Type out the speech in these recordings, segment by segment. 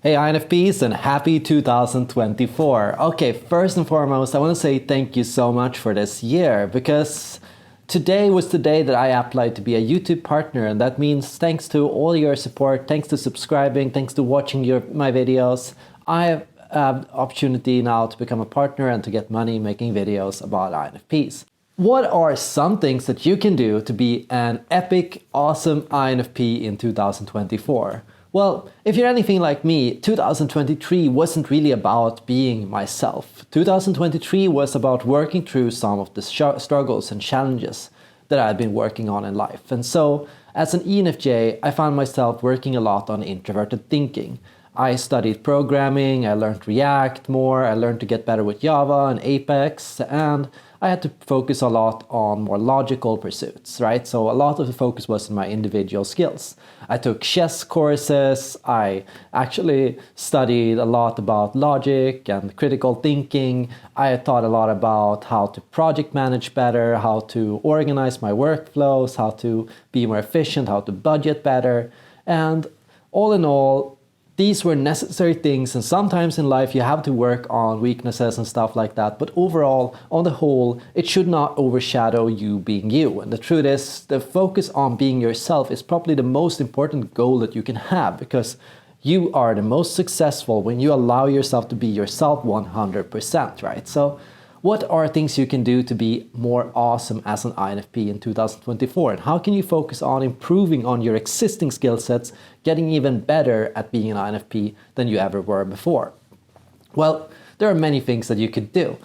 Hey INFPs and happy 2024. Okay, first and foremost, I want to say thank you so much for this year because today was the day that I applied to be a YouTube partner, and that means thanks to all your support, thanks to subscribing, thanks to watching my videos, I have opportunity now to become a partner and to get money making videos about INFPs. What are some things that you can do to be an epic, awesome INFP in 2024? Well, if you're anything like me, 2023 wasn't really about being myself. 2023 was about working through some of the struggles and challenges that I'd been working on in life. And so, as an ENFJ, I found myself working a lot on introverted thinking. I studied programming, I learned React more, I learned to get better with Java and Apex, and I had to focus a lot on more logical pursuits, right? So a lot of the focus was on my individual skills. I took chess courses, I actually studied a lot about logic and critical thinking. I thought a lot about how to project manage better, how to organize my workflows, how to be more efficient, how to budget better. And all in all, these were necessary things, and sometimes in life you have to work on weaknesses and stuff like that, but overall, on the whole, it should not overshadow you being you. And the truth is, the focus on being yourself is probably the most important goal that you can have, because you are the most successful when you allow yourself to be yourself 100%, right? So what are things you can do to be more awesome as an INFP in 2024? And how can you focus on improving on your existing skill sets, getting even better at being an INFP than you ever were before? Well, there are many things that you could do.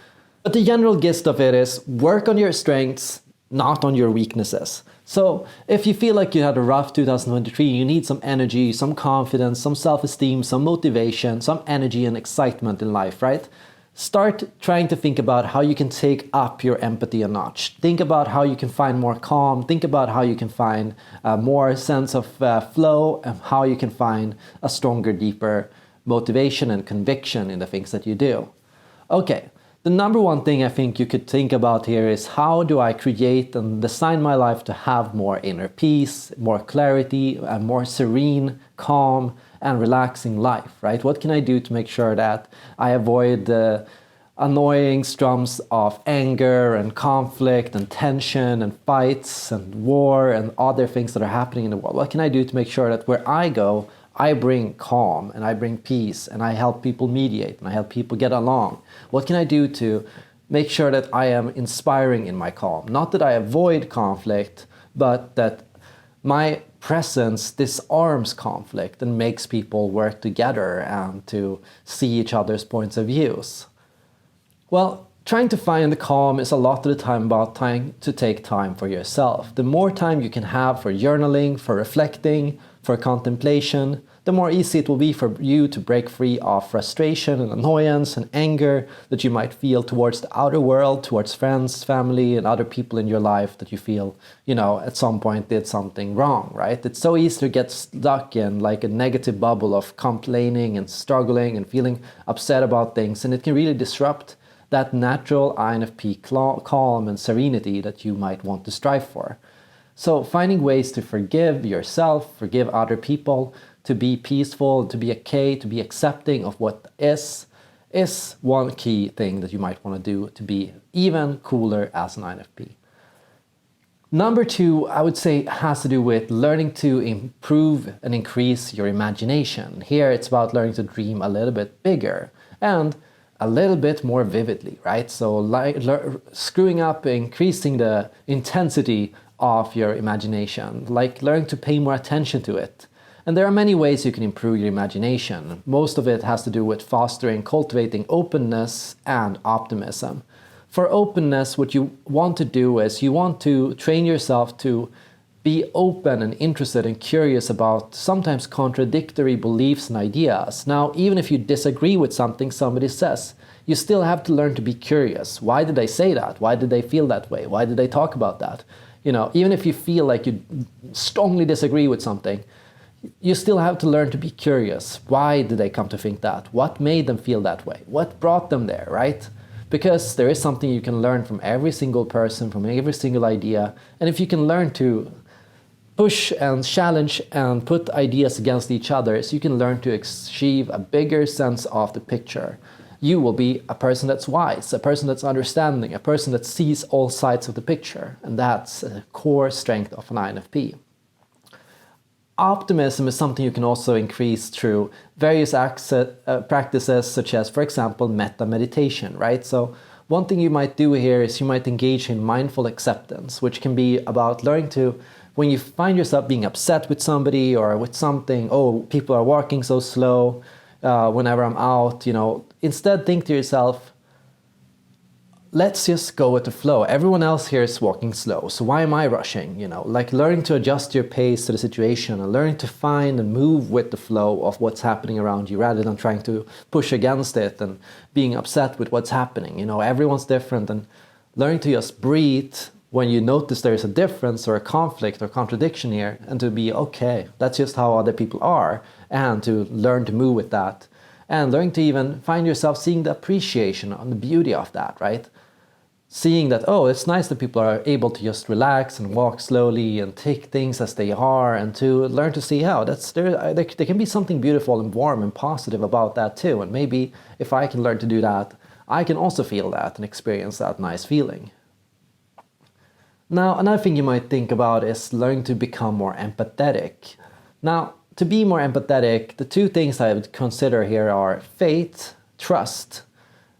But the general gist of it is work on your strengths, not on your weaknesses. So if you feel like you had a rough 2023, you need some energy, some confidence, some self-esteem, some motivation, some energy and excitement in life, right? Start trying to think about how you can take up your empathy a notch. Think about how you can find more calm. Think about how you can find more sense of flow, and how you can find a stronger, deeper motivation and conviction in the things that you do. Okay, the number one thing I think you could think about here is, how do I create and design my life to have more inner peace, more clarity, a more serene, calm, and relaxing life, right? What can I do to make sure that I avoid the annoying strums of anger and conflict and tension and fights and war and other things that are happening in the world? What can I do to make sure that where I go, I bring calm and I bring peace and I help people mediate and I help people get along? What can I do to make sure that I am inspiring in my calm? Not that I avoid conflict, but that my presence disarms conflict and makes people work together and to see each other's points of views. Well, trying to find the calm is a lot of the time about trying to take time for yourself. The more time you can have for journaling, for reflecting, for contemplation, the more easy it will be for you to break free of frustration and annoyance and anger that you might feel towards the outer world, towards friends, family, and other people in your life that you feel, at some point did something wrong, right? It's so easy to get stuck in like a negative bubble of complaining and struggling and feeling upset about things, and it can really disrupt that natural INFP calm and serenity that you might want to strive for. So finding ways to forgive yourself, forgive other people, to be peaceful, to be okay, to be accepting of what is one key thing that you might want to do to be even cooler as an INFP. Number two, I would say, has to do with learning to improve and increase your imagination. Here it's about learning to dream a little bit bigger and a little bit more vividly, right? So screwing up, increasing the intensity of your imagination, like learning to pay more attention to it. And there are many ways you can improve your imagination. Most of it has to do with fostering, cultivating openness and optimism. For openness, what you want to do is you want to train yourself to be open and interested and curious about sometimes contradictory beliefs and ideas. Now, even if you disagree with something somebody says, you still have to learn to be curious. Why did they say that? Why did they feel that way? Why did they talk about that? Even if you feel like you strongly disagree with something, you still have to learn to be curious. Why did they come to think that? What made them feel that way? What brought them there, right? Because there is something you can learn from every single person, from every single idea. And if you can learn to push and challenge and put ideas against each other so you can learn to achieve a bigger sense of the picture. You will be a person that's wise, a person that's understanding, a person that sees all sides of the picture. And that's a core strength of an INFP. Optimism is something you can also increase through various practices, such as, for example, metta meditation, right? So one thing you might do here is you might engage in mindful acceptance, which can be about learning to, when you find yourself being upset with somebody or with something, oh, people are walking so slow, whenever I'm out, instead think to yourself, let's just go with the flow. Everyone else here is walking slow, so why am I rushing? Like learning to adjust your pace to the situation and learning to find and move with the flow of what's happening around you rather than trying to push against it and being upset with what's happening. Everyone's different, and learning to just breathe when you notice there's a difference or a conflict or contradiction here, and to be okay, that's just how other people are, and to learn to move with that. And learning to even find yourself seeing the appreciation and the beauty of that, right? Seeing that, oh, it's nice that people are able to just relax and walk slowly and take things as they are, and to learn to see how there can be something beautiful and warm and positive about that too. And maybe if I can learn to do that, I can also feel that and experience that nice feeling. Now, another thing you might think about is learning to become more empathetic. Now, to be more empathetic, the two things I would consider here are faith, trust,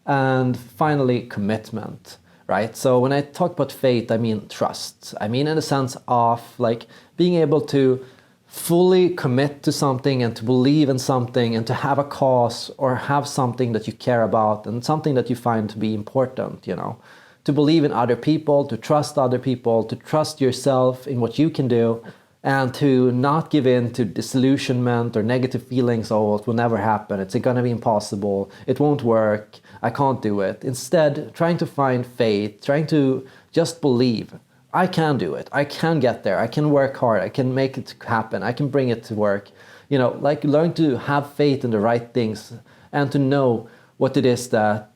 and finally commitment. Right? So when I talk about faith, I mean trust. I mean in the sense of like being able to fully commit to something and to believe in something and to have a cause or have something that you care about and something that you find to be important, to believe in other people, to trust yourself in what you can do, and to not give in to disillusionment or negative feelings, oh, it will never happen, it's going to be impossible, it won't work, I can't do it. Instead, trying to find faith, trying to just believe, I can do it, I can get there, I can work hard, I can make it happen, I can bring it to work. Like learn to have faith in the right things and to know what it is that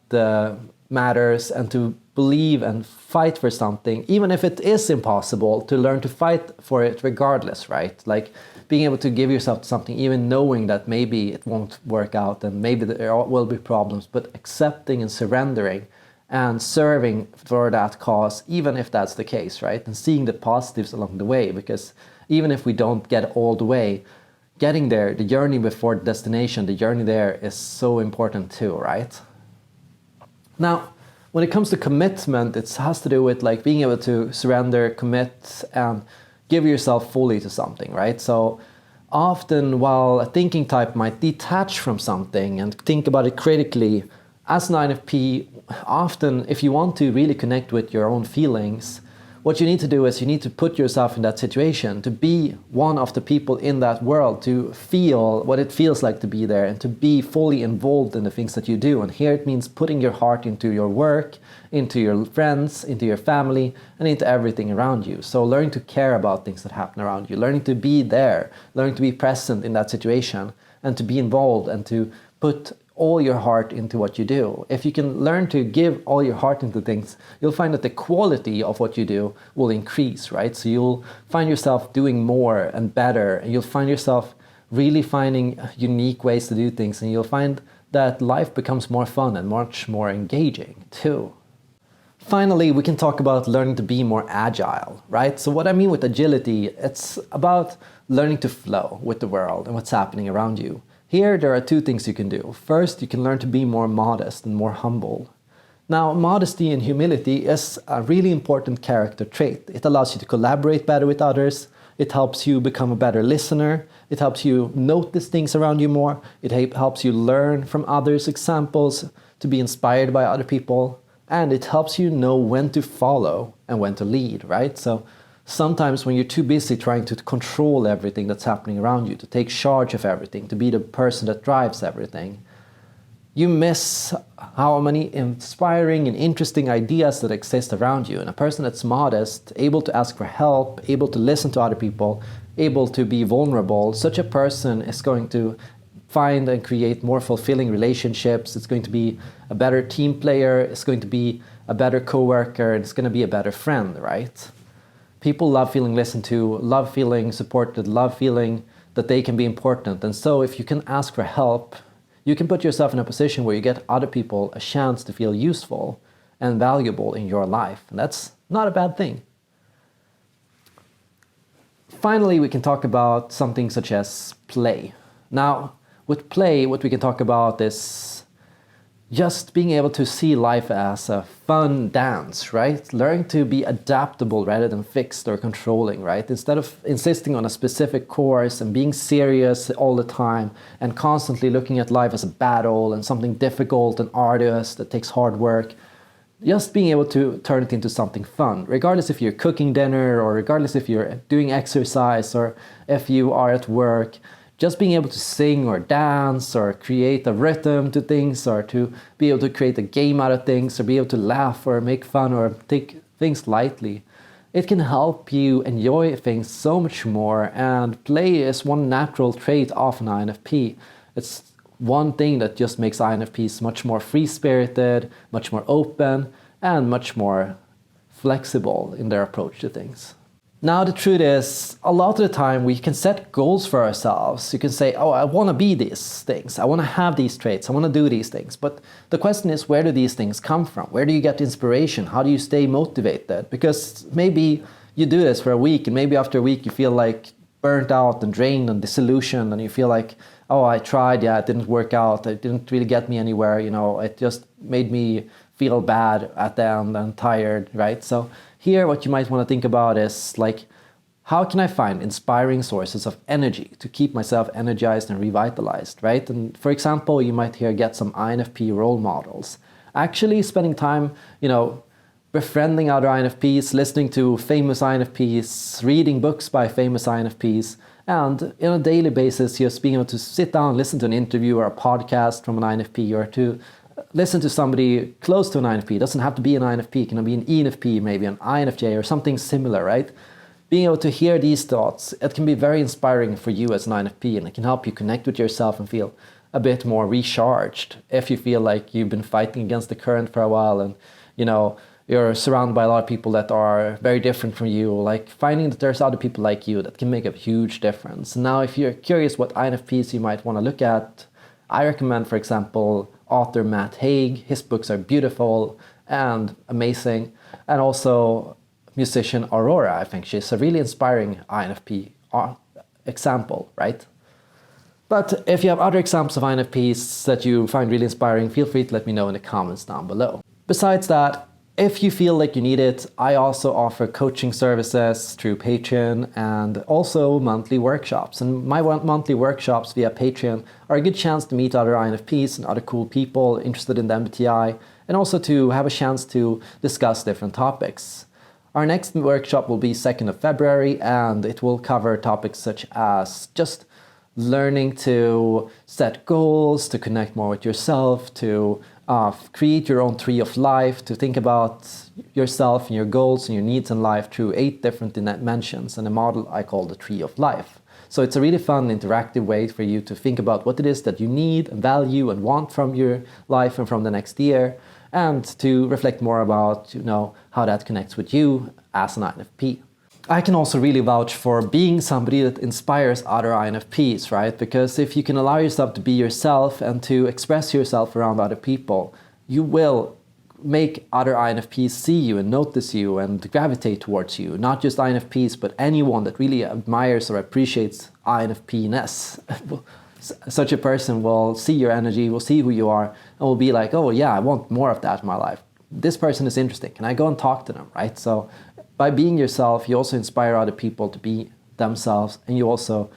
matters, and to believe and fight for something, even if it is impossible, to learn to fight for it regardless, right? Like being able to give yourself something, even knowing that maybe it won't work out and maybe there will be problems, but accepting and surrendering and serving for that cause, even if that's the case, right? And seeing the positives along the way, because even if we don't get all the way, getting there, the journey before the destination, the journey there is so important too, right? Now, when it comes to commitment, it has to do with like being able to surrender, commit, and give yourself fully to something, right? So often while a thinking type might detach from something and think about it critically, as an INFP, often if you want to really connect with your own feelings, what you need to do is you need to put yourself in that situation, to be one of the people in that world, to feel what it feels like to be there and to be fully involved in the things that you do. And here it means putting your heart into your work, into your friends, into your family, and into everything around you. So learning to care about things that happen around you, learning to be there, learning to be present in that situation, and to be involved and to put all your heart into what you do. If you can learn to give all your heart into things, you'll find that the quality of what you do will increase, right? So you'll find yourself doing more and better, and you'll find yourself really finding unique ways to do things, and you'll find that life becomes more fun and much more engaging too. Finally, we can talk about learning to be more agile, right? So what I mean with agility, it's about learning to flow with the world and what's happening around you. Here, there are two things you can do. First, you can learn to be more modest and more humble. Now, modesty and humility is a really important character trait. It allows you to collaborate better with others. It helps you become a better listener. It helps you notice things around you more. It helps you learn from others' examples, to be inspired by other people. And it helps you know when to follow and when to lead, right? So sometimes when you're too busy trying to control everything that's happening around you, to take charge of everything, to be the person that drives everything, you miss how many inspiring and interesting ideas that exist around you. And a person that's modest, able to ask for help, able to listen to other people, able to be vulnerable, such a person is going to find and create more fulfilling relationships. It's going to be a better team player, it's going to be a better coworker, and it's going to be a better friend, right? People love feeling listened to, love feeling supported, love feeling that they can be important. And so if you can ask for help, you can put yourself in a position where you get other people a chance to feel useful and valuable in your life. And that's not a bad thing. Finally, we can talk about something such as play. Now, with play, what we can talk about is just being able to see life as a fun dance, right? Learning to be adaptable rather than fixed or controlling, right? Instead of insisting on a specific course and being serious all the time and constantly looking at life as a battle and something difficult and arduous that takes hard work, just being able to turn it into something fun, regardless if you're cooking dinner or regardless if you're doing exercise or if you are at work, just being able to sing or dance or create a rhythm to things or to be able to create a game out of things or be able to laugh or make fun or take things lightly. It can help you enjoy things so much more, and play is one natural trait of an INFP. It's one thing that just makes INFPs much more free-spirited, much more open, and much more flexible in their approach to things. Now, the truth is, a lot of the time we can set goals for ourselves. You can say, oh, I want to be these things. I want to have these traits. I want to do these things. But the question is, where do these things come from? Where do you get inspiration? How do you stay motivated? Because maybe you do this for a week, and maybe after a week you feel like burnt out and drained and disillusioned, and you feel like, oh, I tried, yeah, it didn't work out, it didn't really get me anywhere, it just made me feel bad at the end and tired, right? So here what you might want to think about is like, how can I find inspiring sources of energy to keep myself energized and revitalized, right? And for example, you might here get some INFP role models. Actually spending time, befriending other INFPs, listening to famous INFPs, reading books by famous INFPs, and on a daily basis, just being able to sit down, listen to an interview or a podcast from an INFP, or to listen to somebody close to an INFP. It doesn't have to be an INFP, it can be an ENFP, maybe an INFJ or something similar, right? Being able to hear these thoughts, it can be very inspiring for you as an INFP, and it can help you connect with yourself and feel a bit more recharged if you feel like you've been fighting against the current for a while and, you're surrounded by a lot of people that are very different from you, like finding that there's other people like you that can make a huge difference. Now, if you're curious what INFPs you might want to look at, I recommend, for example, author Matt Haig. His books are beautiful and amazing. And also musician Aurora. I think she's a really inspiring INFP example, right? But if you have other examples of INFPs that you find really inspiring, feel free to let me know in the comments down below. Besides that, if you feel like you need it, I also offer coaching services through Patreon and also monthly workshops. And my monthly workshops via Patreon are a good chance to meet other INFPs and other cool people interested in the MBTI, and also to have a chance to discuss different topics. Our next workshop will be 2nd of February, and it will cover topics such as just learning to set goals, to connect more with yourself, to create your own tree of life, to think about yourself and your goals and your needs in life through 8 different dimensions, and a model I call the tree of life. So it's a really fun, interactive way for you to think about what it is that you need and value and want from your life and from the next year, and to reflect more about, how that connects with you as an INFP. I can also really vouch for being somebody that inspires other INFPs, right? Because if you can allow yourself to be yourself and to express yourself around other people, you will make other INFPs see you and notice you and gravitate towards you. Not just INFPs, but anyone that really admires or appreciates INFP-ness. Such a person will see your energy, will see who you are, and will be like, oh yeah, I want more of that in my life. This person is interesting. Can I go and talk to them, right? So by being yourself, you also inspire other people to be themselves, and you also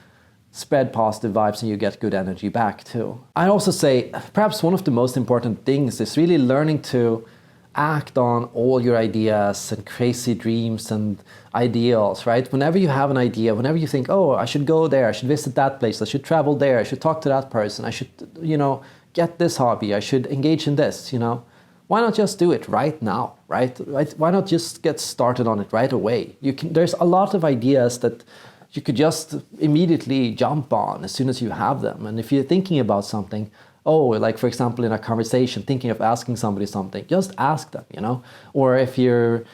spread positive vibes and you get good energy back too. I'd also say perhaps one of the most important things is really learning to act on all your ideas and crazy dreams and ideals, right? Whenever you have an idea, whenever you think, oh, I should go there, I should visit that place, I should travel there, I should talk to that person, I should, get this hobby, I should engage in this, why not just do it right now, right? Why not just get started on it right away? There's a lot of ideas that you could just immediately jump on as soon as you have them. And if you're thinking about something, like for example in a conversation, thinking of asking somebody something, just ask them, Or if you're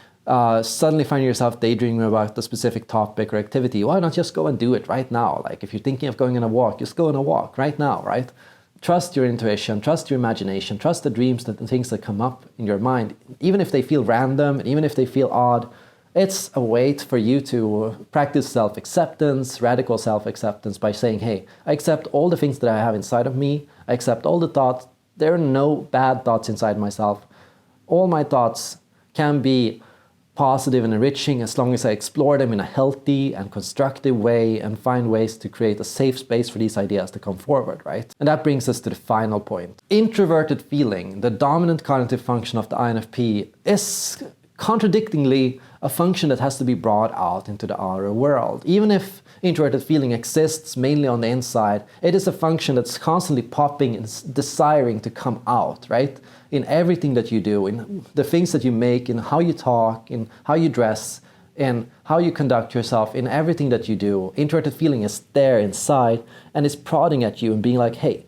suddenly find yourself daydreaming about a specific topic or activity, why not just go and do it right now? Like if you're thinking of going on a walk, just go on a walk right now, right? Trust your intuition, trust your imagination, trust the dreams, the things that come up in your mind, even if they feel random, and even if they feel odd. It's a way for you to practice self-acceptance, radical self-acceptance, by saying, hey, I accept all the things that I have inside of me. I accept all the thoughts. There are no bad thoughts inside myself. All my thoughts can be positive and enriching as long as I explore them in a healthy and constructive way and find ways to create a safe space for these ideas to come forward, right? And that brings us to the final point. Introverted feeling, the dominant cognitive function of the INFP, is contradictingly a function that has to be brought out into the outer world. Even if introverted feeling exists mainly on the inside, it is a function that's constantly popping and desiring to come out, right? In everything that you do, in the things that you make, in how you talk, in how you dress, in how you conduct yourself, in everything that you do. Introverted feeling is there inside and is prodding at you and being like, hey,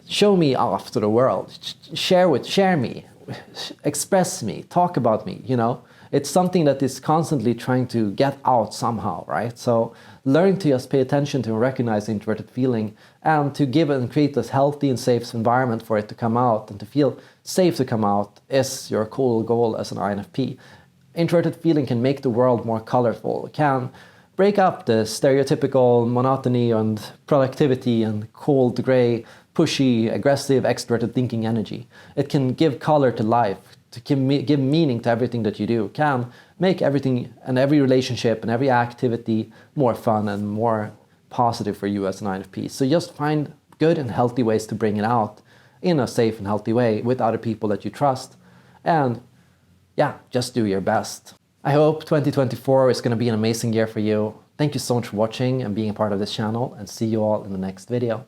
show me off to the world, share me, express me, talk about me, you know? It's something that is constantly trying to get out somehow, right? So learn to just pay attention to and recognize introverted feeling and to give and create this healthy and safe environment for it to come out and to feel safe to come out is your cool goal as an INFP. Introverted feeling can make the world more colorful, it can break up the stereotypical monotony and productivity and cold, gray, pushy, aggressive, extroverted thinking energy. It can give color to life, to give meaning to everything that you do, can make everything and every relationship and every activity more fun and more positive for you as an INFP. So just find good and healthy ways to bring it out in a safe and healthy way with other people that you trust. And yeah, just do your best. I hope 2024 is going to be an amazing year for you. Thank you so much for watching and being a part of this channel, and see you all in the next video.